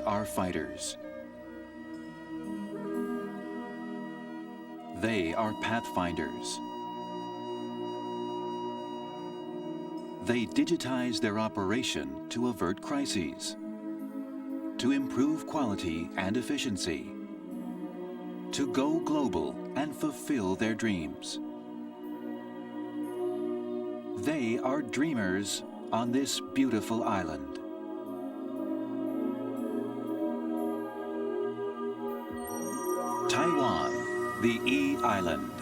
are fighters. They are pathfinders. They digitize their operation to avert crises, to improve quality and efficiency, to go global and fulfill their dreams. They are dreamers on this beautiful island. Taiwan, the E-Island.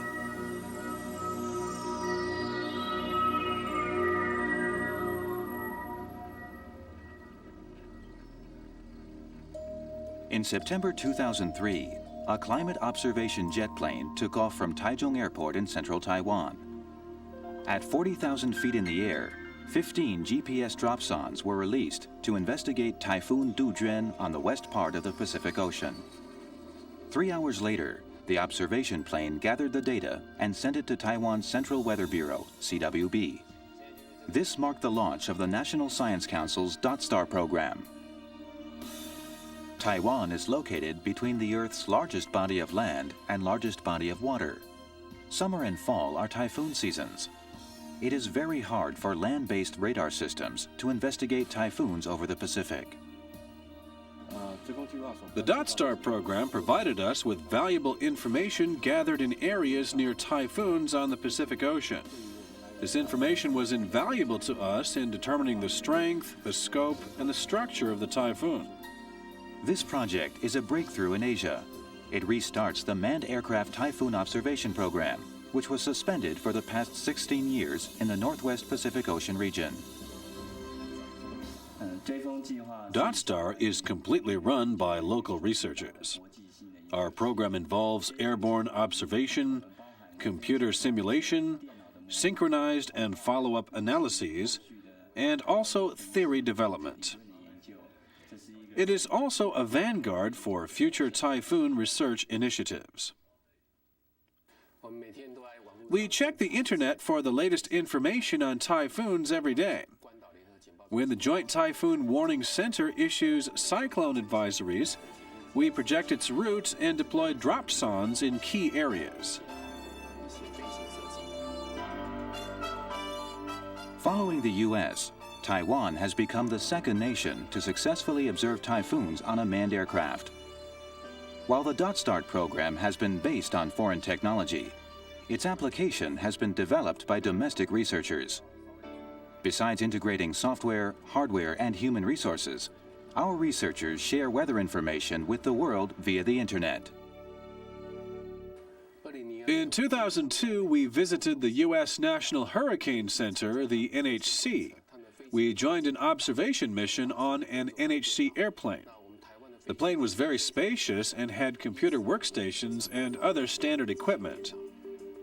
In September 2003, a climate observation jet plane took off from Taichung Airport in central Taiwan. At 40,000 feet in the air, 15 GPS dropsondes were released to investigate Typhoon Dujuan on the west part of the Pacific Ocean. 3 hours later, the observation plane gathered the data and sent it to Taiwan's Central Weather Bureau, CWB. This marked the launch of the National Science Council's Dotstar program. Taiwan is located between the Earth's largest body of land and largest body of water. Summer and fall are typhoon seasons. It is very hard for land-based radar systems to investigate typhoons over the Pacific. The Dotstar program provided us with valuable information gathered in areas near typhoons on the Pacific Ocean. This information was invaluable to us in determining the strength, the scope, and the structure of the typhoon. This project is a breakthrough in Asia. It restarts the Manned Aircraft Typhoon Observation Program, which was suspended for the past 16 years in the Northwest Pacific Ocean region. Dotstar is completely run by local researchers. Our program involves airborne observation, computer simulation, synchronized and follow-up analyses, and also theory development. It is also a vanguard for future typhoon research initiatives. We check the internet for the latest information on typhoons every day. When the Joint Typhoon Warning Center issues cyclone advisories, we project its route and deploy dropsondes in key areas. Following the U.S., Taiwan has become the second nation to successfully observe typhoons on a manned aircraft. While the Dotstar program has been based on foreign technology, its application has been developed by domestic researchers. Besides integrating software, hardware, and human resources, our researchers share weather information with the world via the internet. In 2002, we visited the U.S. National Hurricane Center, the NHC. We joined an observation mission on an NHC airplane. The plane was very spacious and had computer workstations and other standard equipment.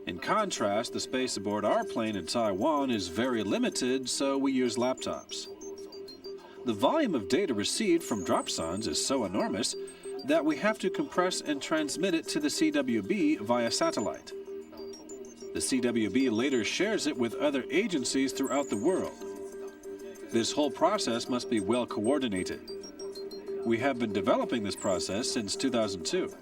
In contrast, the space aboard our plane in Taiwan is very limited, so we use laptops. The volume of data received from dropsondes is so enormous that we have to compress and transmit it to the CWB via satellite. The CWB later shares it with other agencies throughout the world. This whole process must be well coordinated. We have been developing this process since 2002.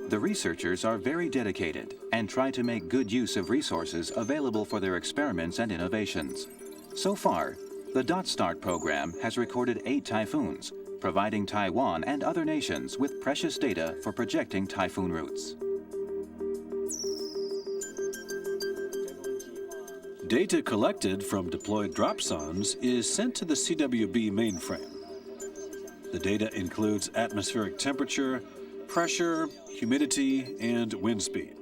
The researchers are very dedicated and try to make good use of resources available for their experiments and innovations. So far, the Dotstar program has recorded 8 typhoons, providing Taiwan and other nations with precious data for projecting typhoon routes. Data collected from deployed dropsondes is sent to the CWB mainframe. The data includes atmospheric temperature, pressure, humidity, and wind speed.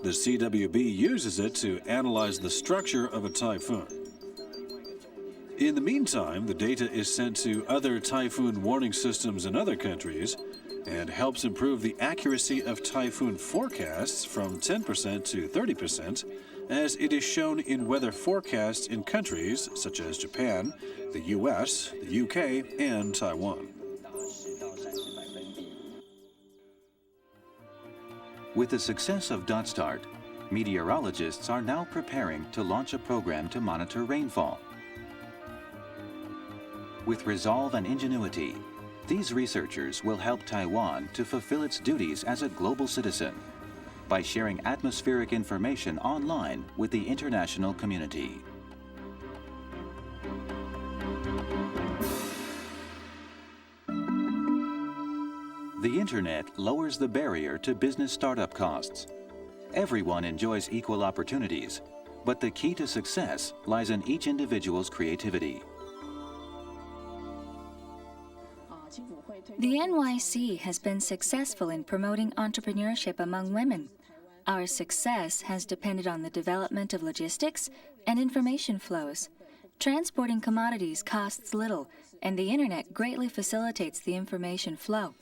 The CWB uses it to analyze the structure of a typhoon. In the meantime, the data is sent to other typhoon warning systems in other countries and helps improve the accuracy of typhoon forecasts from 10% to 30%, as it is shown in weather forecasts in countries such as Japan, the US, the UK, and Taiwan. With the success of Dotstar, meteorologists are now preparing to launch a program to monitor rainfall. With resolve and ingenuity, these researchers will help Taiwan to fulfill its duties as a global citizen by sharing atmospheric information online with the international community. The Internet lowers the barrier to business startup costs. Everyone enjoys equal opportunities, but the key to success lies in each individual's creativity. The NYC has been successful in promoting entrepreneurship among women. Our success has depended on the development of logistics and information flows. Transporting commodities costs little, and the Internet greatly facilitates the information flow.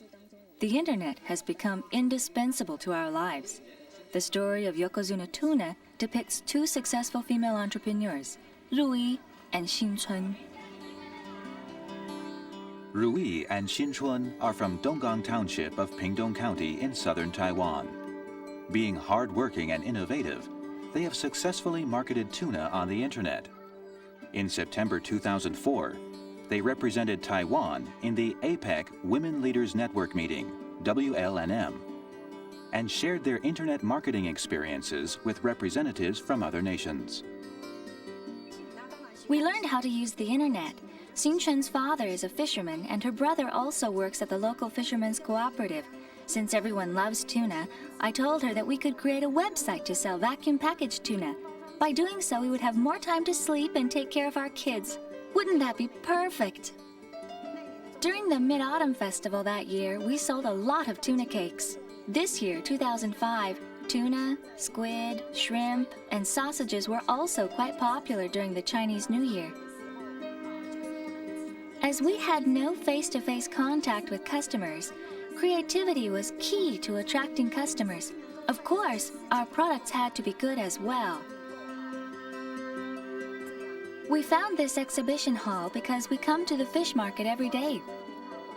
The Internet has become indispensable to our lives. The story of Yokozuna Tuna depicts two successful female entrepreneurs, Ruyi and Xinchun. Ruyi and Xinchun are from Donggang Township of Pingdong County in southern Taiwan. Being hardworking and innovative, they have successfully marketed tuna on the Internet. In September 2004, they represented Taiwan in the APEC Women Leaders Network meeting, WLNM, and shared their Internet marketing experiences with representatives from other nations. We learned how to use the Internet. Xinchun's father is a fisherman, and her brother also works at the local fishermen's cooperative. Since everyone loves tuna, I told her that we could create a website to sell vacuum packaged tuna. By doing so, we would have more time to sleep and take care of our kids. Wouldn't that be perfect? During the Mid-Autumn Festival that year, we sold a lot of tuna cakes. This year, 2005, tuna, squid, shrimp, and sausages were also quite popular during the Chinese New Year. As we had no face-to-face contact with customers, creativity was key to attracting customers. Of course, our products had to be good as well. We found this exhibition hall because we come to the fish market every day.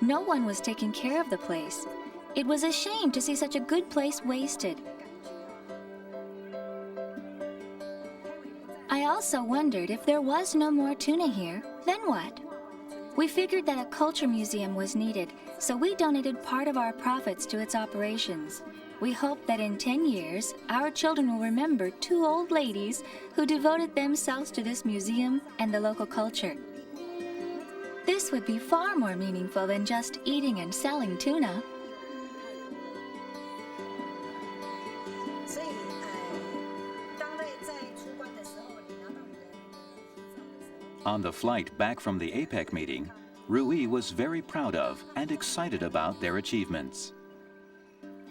No one was taking care of the place. It was a shame to see such a good place wasted. I also wondered if there was no more tuna here, then what? We figured that a culture museum was needed, so we donated part of our profits to its operations. We hope that in 10 years, our children will remember two old ladies who devoted themselves to this museum and the local culture. This would be far more meaningful than just eating and selling tuna. On the flight back from the APEC meeting, Ruyi was very proud of and excited about their achievements.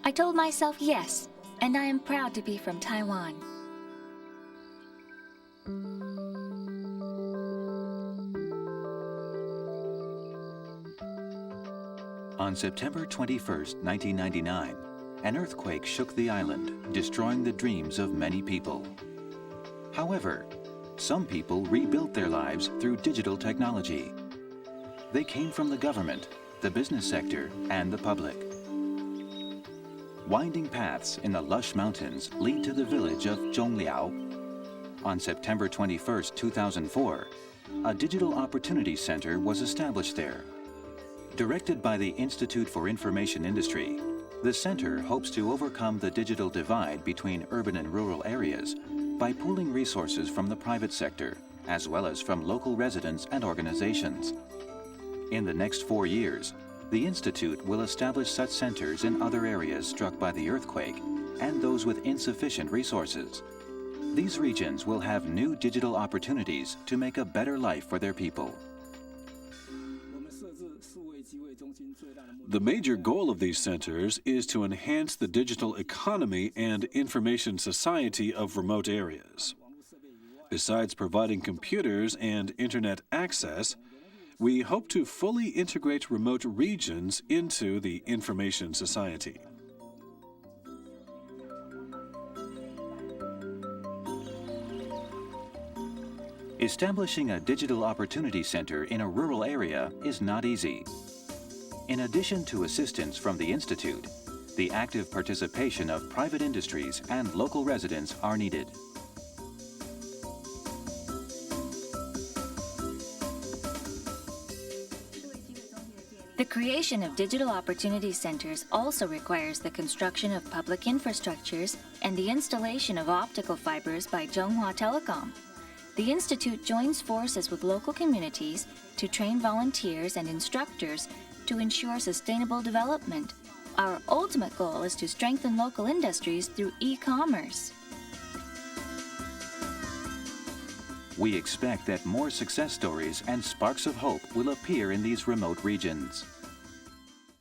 I told myself yes, and I am proud to be from Taiwan. On September 21, 1999, an earthquake shook the island, destroying the dreams of many people. However, some people rebuilt their lives through digital technology. They came from the government, the business sector, and the public. Winding paths in the lush mountains lead to the village of Zhongliao. On September 21, 2004, a Digital Opportunity Center was established there. Directed by the Institute for Information Industry, the center hopes to overcome the digital divide between urban and rural areas by pooling resources from the private sector, as well as from local residents and organizations. In the next 4 years, the Institute will establish such centers in other areas struck by the earthquake and those with insufficient resources. These regions will have new digital opportunities to make a better life for their people. The major goal of these centers is to enhance the digital economy and information society of remote areas. Besides providing computers and Internet access, we hope to fully integrate remote regions into the information society. Establishing a digital opportunity center in a rural area is not easy. In addition to assistance from the Institute, the active participation of private industries and local residents are needed. The creation of digital opportunity centers also requires the construction of public infrastructures and the installation of optical fibers by Zhonghua Telecom. The Institute joins forces with local communities to train volunteers and instructors to ensure sustainable development. Our ultimate goal is to strengthen local industries through e-commerce. We expect that more success stories and sparks of hope will appear in these remote regions.